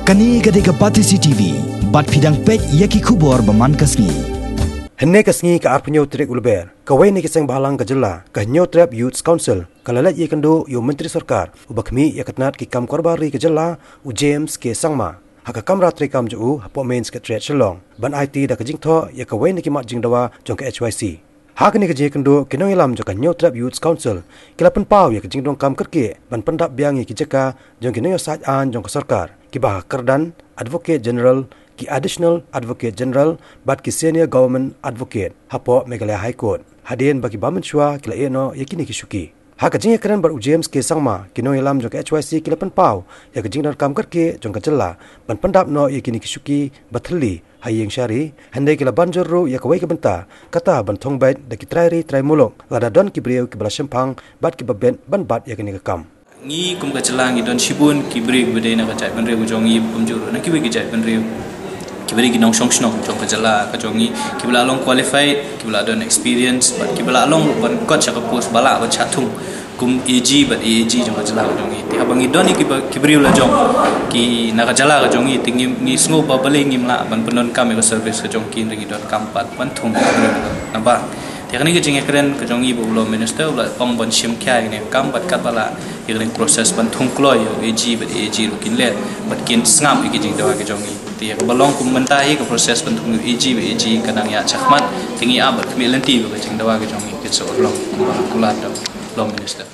Kani gade ka pati CCTV, bat pidang pek yaki kubor baman kasngi. Henne kasngi ka arpenyo trek ulber, kawai ni kisang bahalang ka JYLLA, ka nyo trap Youth Council, kalalat ye kendo yo menteri sarkar, ubakmi yakatnat ki kam korbari ka JYLLA, u James ke SANGMA. Haka kamra trekam ju hapo mains ka tret shalong, ban IT da ka jingtho ya kawai ni kimat jingdawa jong ka HYC. Hak ni kerja kendo kinong ilam jo kan nyo trap Youth Council kila penpau ya kejing dong kam kerke ban pendap biang ki jeka jong kinong saj an jong ka sarkar ki bah kerdan advocate general ki additional advocate general bat ki senior government advocate hapo Meghalaya High Court hadien bagi bamen shwa kila eno yakini ki shuki. Hak kejing keren bar James ke SANGMA kinong ilam jong ka HYC kila penpau ya kejing dong kam kerke jong ka JYLLA ban pendap no yakini ki shuki bathli hayeng syari handai kila banjor ro ya kawai ke benta kata ban thong bait da ki TRAI mulok lada don ki brieu ki bala sempang bat ki baben ban bat ya kini ka kam ngi kum ka JYLLA ngi don shibun ki brieu bede na ka chai ban reu jong ngi pumjur na ki we ki chai ban reu ki bari ki nong song snong jong ka JYLLA ka jong ngi ki bala long qualified ki bala don experience bat ki bala long ban kot cha ka post bala ba chatung kum AG bat AAG jong ka JYLLA ka jong ngi ti abangi don ki brieu la jong ki na ka JYLLA ka jong ngi tingi ngi sngo ba baling ngi mla ban penon kam ka service ka jong kin ringi don kampat ban thung na ba ti kani ka jing ekren ka jong ngi bu lo minister la pong ban shim kya ne kam bat kat bala yeng process ban thung kloy AG bat AAG lu kin le bat kin snap ki jing dawa ka jong ngi ti ka balong kum menta hi ka process ban thung AG bat AG kanang ya chakmat tingi abat kmi lenti ka jing dawa ka jong ngi ki so long kulat lo minister